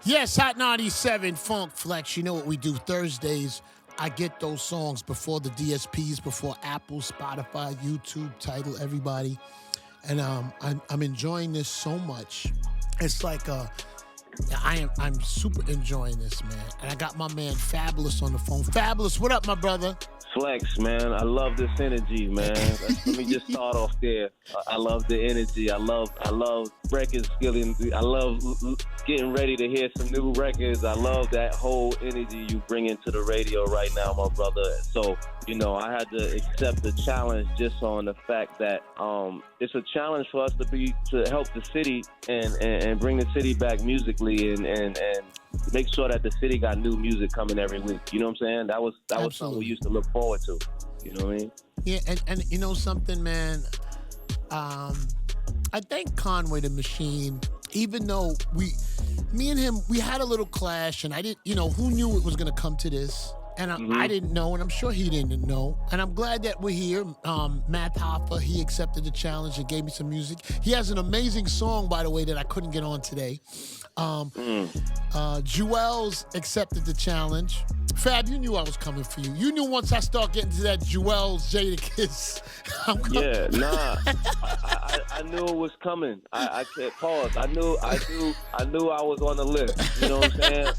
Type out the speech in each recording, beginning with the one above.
Yes, Hot 97 Funk Flex. You know what we do Thursdays. I get those songs before the DSPs, before Apple, Spotify, YouTube, Tidal, everybody. And I'm enjoying this so much. It's like I'm super enjoying this, man. And I got my man Fabulous on the phone. Fabulous, what up, my brother? Flex, man. I love this energy, man. Let me just start off there. I love the energy. I love records getting. I love getting ready to hear some new records. I love that whole energy you bring into the radio right now, my brother. So, I had to accept the challenge just on the fact that it's a challenge for us to help the city and bring the city back musically and make sure that the city got new music coming every week. You know what I'm saying? That was something we used to look forward to. You know what I mean? Yeah, and you know something, man? I think Conway the Machine, even though me and him, we had a little clash, and I didn't, who knew it was going to come to this? And I didn't know, and I'm sure he didn't know. And I'm glad that we're here. Matt Hoffa, he accepted the challenge and gave me some music. He has an amazing song, by the way, that I couldn't get on today. Jewels accepted the challenge. Fab, you knew I was coming for you. You knew once I start getting to that Jewels Jadakiss. Yeah, nah. I knew it was coming. I can't pause. I knew I was on the list. You know what I'm saying?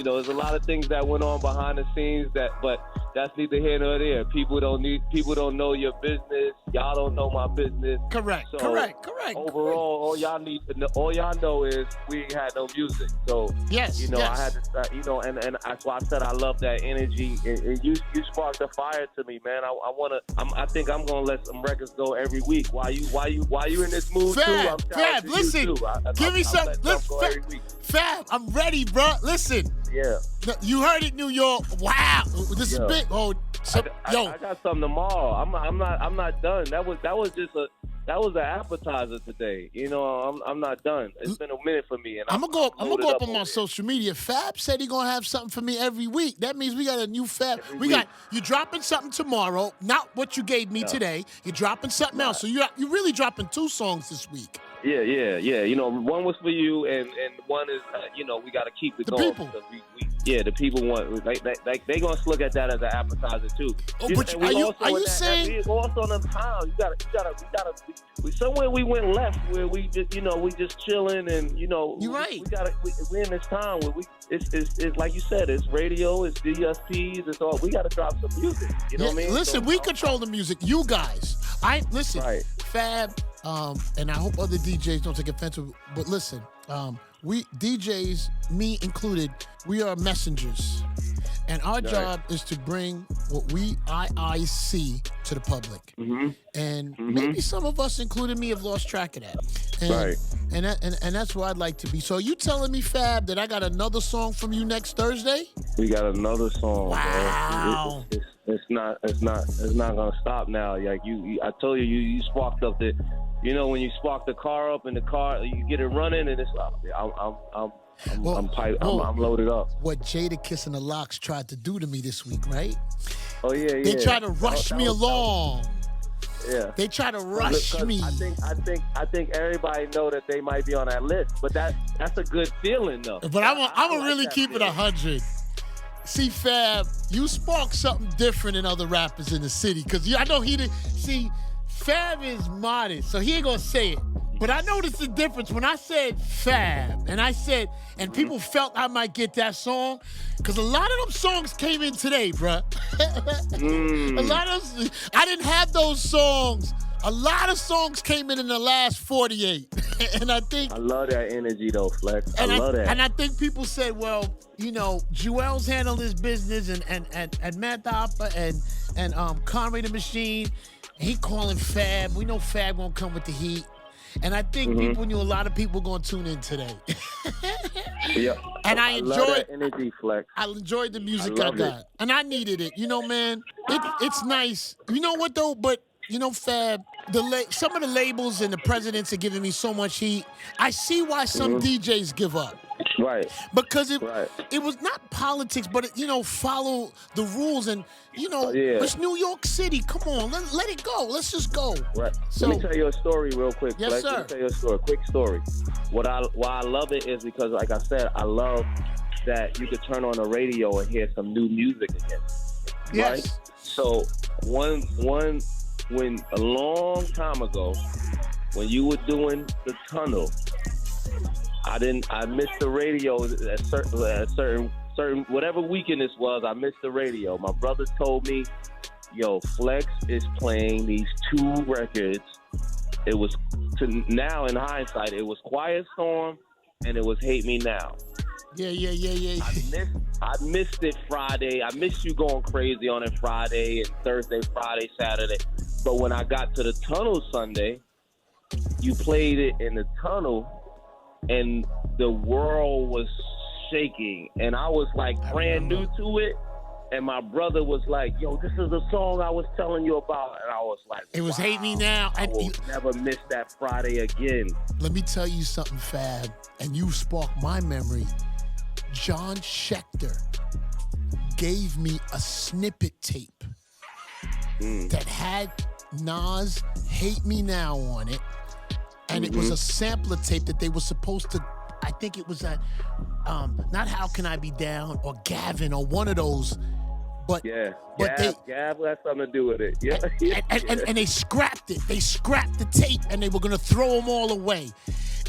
There's a lot of things that went on behind the scenes but that's neither here nor there. People don't know your business. Y'all don't know my business. Correct. Overall, all y'all know is we ain't had no music. So yes, I had to start, and that's why I said I love that energy. And you sparked a fire to me, man. I think I'm gonna let some records go every week. Why you in this mood Fab, too? Fab, listen. Give me some. Fab, I'm ready, bro. Listen. Yeah. You heard it, New York. Wow, this is big. Oh, I got something tomorrow. I'm not done. That was an appetizer today. I'm not done. It's been a minute for me, and I'm gonna go up on my social media. Fab said he gonna have something for me every week. That means we got a new Fab. You dropping something tomorrow. Not what you gave me today. You're dropping something else. So you really dropping 2 songs this week. Yeah. One was for you, and one is we got to keep it going. People. The people want they gonna look at that as an appetizer too. Oh, but are you saying we also on the town? We gotta. Somewhere we went left where we just we just chilling and You're right. We in this town where it's like you said, it's radio, it's DSPs, it's all. We gotta drop some music. You know what I mean? Listen, we control the music. You guys, listen, right. Fab. And I hope other DJs don't take offense, but listen, we DJs, me included, we are messengers, and our job is to bring what I see to the public. And maybe some of us, including me, have lost track of that. And, right. And that's where I'd like to be. So are you telling me, Fab, that I got another song from you next Thursday? We got another song. Wow. Bro. It's not gonna stop now. Like I told you sparked up the. When you spark the car up and the car, you get it running, and it's I'm loaded up. What Jadakiss and the Lox tried to do to me this week, right? Oh yeah. They tried to rush me along. Yeah. They try to rush me. I think everybody know that they might be on that list, but that's a good feeling though. But I'm gonna really keep it 100. See, Fab, you spark something different than other rappers in the city, because I know he didn't see. Fab is modest, so he ain't gonna say it. But I noticed the difference when I said Fab, and people felt I might get that song, because a lot of them songs came in today, bruh. A lot of I didn't have those songs. A lot of songs came in the last 48, and I think I love that energy though, Flex. I love that. And I think people said, well, Jewels handled his business, and Matt Hoffa and Conway the Machine. He calling Fab. We know Fab won't come with the heat. And I think people knew a lot of people going to tune in today. Yeah. And I enjoyed that energy, Flex. I enjoyed the music I got. And I needed it. Man, it's nice. You know what, though? But, Fab, some of the labels and the presidents are giving me so much heat. I see why some DJs give up. Right. Because Right. it was not politics, but follow the rules and Yeah. it's New York City. Come on, let it go. Let's just go. Right. So, let me tell you a story real quick. Yes, Flex. sir. Let me tell you a story. Quick story. Why I love it is because, like I said, I love that you could turn on the radio and hear some new music again. Yes. Right? So when a long time ago, when you were doing the tunnel, I missed the radio at certain whatever weekend this was. I missed the radio. My brother told me, "Yo, Flex is playing these 2 records." It was now in hindsight, it was Quiet Storm and it was Hate Me Now. Yeah. I missed it Friday. I missed you going crazy on it Friday and Thursday, Friday, Saturday. But when I got to the tunnel Sunday, you played it in the tunnel, and the world was shaking. And I was like brand new to it. And my brother was like, "Yo, this is the song I was telling you about." And I was like, it was wow, Hate Me Now. I will never miss that Friday again. Let me tell you something, Fab, and you sparked my memory. John Schechter gave me a snippet tape that had Nas' Hate Me Now on it, and it was a sampler tape that they were supposed to, I think it was at, not How Can I Be Down or Gavin or one of those, but Gav had something to do with it. Yeah. And they scrapped it. They scrapped the tape, and they were going to throw them all away.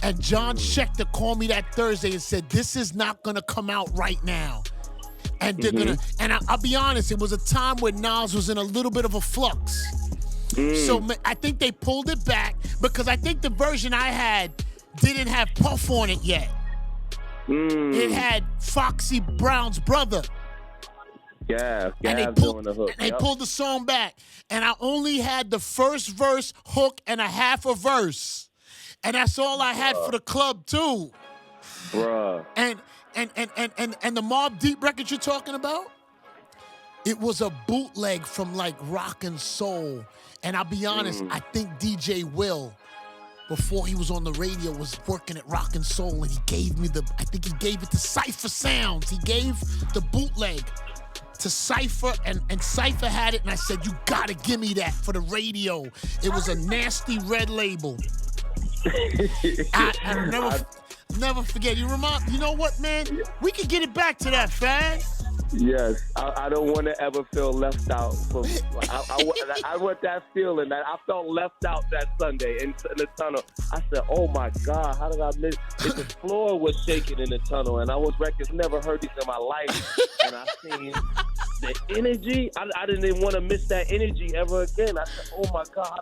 And John Schechter called me that Thursday and said, "This is not going to come out right now." And they're going to, and I'll be honest, it was a time when Nas was in a little bit of a flux. So I think they pulled it back because I think the version I had didn't have Puff on it yet. It had Foxy Brown's brother. Yeah, and they pulled the hook. And they pulled the song back. And I only had the first verse, hook, and a half a verse. And that's all I had for the club too. Bruh. And the Mobb Deep record you're talking about, it was a bootleg from like Rock and Soul. And I'll be honest, I think DJ Will, before he was on the radio, was working at Rock and Soul, and he gave me I think he gave it to Cypher Sounds. He gave the bootleg to Cypher, and Cypher had it, and I said, "You gotta give me that for the radio." It was a nasty red label. I never forget. You know what, man? We could get it back to that, fam. Yes, I don't want to ever feel left out. I want that feeling that I felt left out that Sunday in the tunnel. I said, "Oh my God, how did I miss?" The floor was shaking in the tunnel, and I was records never heard these in my life, and I seen the energy. I didn't even want to miss that energy ever again. I said, "Oh my God."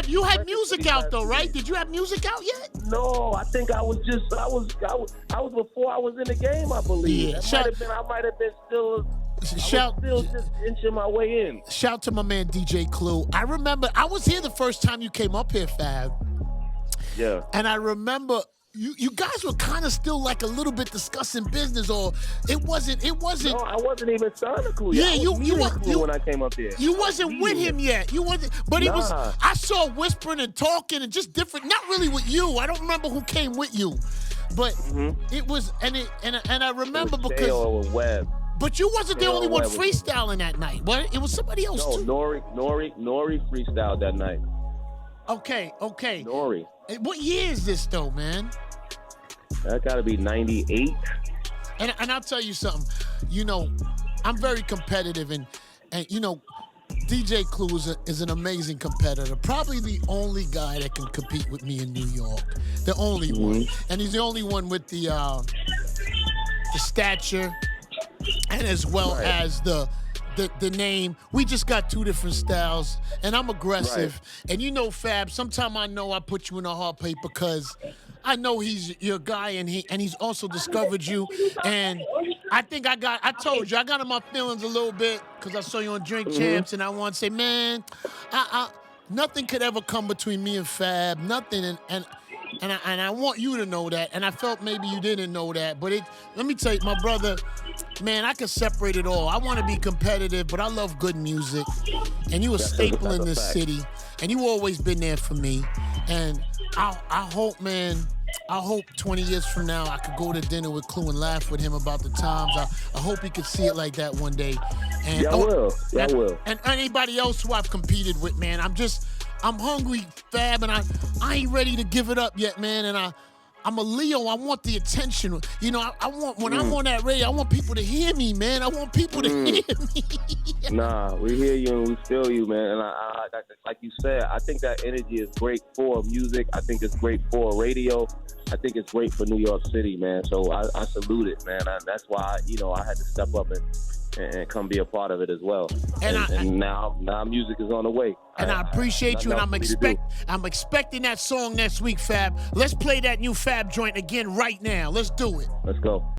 You had music out though, right? Did you have music out yet? No, I think I was before I was in the game, I believe. Yeah, I might have been still just inching my way in. Shout to my man DJ Clue. I remember I was here the first time you came up here, Fab. Yeah. And I remember you guys were kind of still like a little bit discussing business, or it wasn't. No, I wasn't even signed to Clue. Yeah, you when I came up here. You wasn't with him yet. You wasn't, but it was. I saw whispering and talking and just different. Not really with you. I don't remember who came with you, but it was. And I remember because. Or Webb. But you wasn't the only one freestyling that night. What? It was somebody else too. Nori freestyled that night. Okay. Nori. What year is this though, man? That gotta be 98. And I'll tell you something. I'm very competitive, and DJ Clue is an amazing competitor. Probably the only guy that can compete with me in New York. The only one, and he's the only one with the stature, and as well as the name. We just got two different styles, and I'm aggressive. Right. And Fab, sometimes I know I put you in a hard place because I know he's your guy, and he's also discovered you. And I think I told you, I got in my feelings a little bit because I saw you on Drink Champs, and I want to say, man, nothing could ever come between me and Fab, nothing, and I want you to know that, and I felt maybe you didn't know that, but let me tell you, my brother, man, I can separate it all. I want to be competitive, but I love good music, and you a staple in this city, and you always been there for me, and I hope, man, I hope 20 years from now I could go to dinner with Clue and laugh with him about the times. I hope he could see it like that one day. And, Yeah, I will. Yeah, I will. And anybody else who I've competed with, man, I'm hungry, Fab, and I ain't ready to give it up yet, man. And I'm a Leo. I want the attention. You know, I want when I'm on that radio, I want people to hear me, man. I want people to hear me. Nah, we hear you and we feel you, man. And I like you said, I think that energy is great for music. I think it's great for radio. I think it's great for New York City, man. So I salute it, man. That's why, I had to step up and come be a part of it as well. And now music is on the way. And I appreciate you, and I'm expecting that song next week, Fab. Let's play that new Fab joint again right now. Let's do it. Let's go.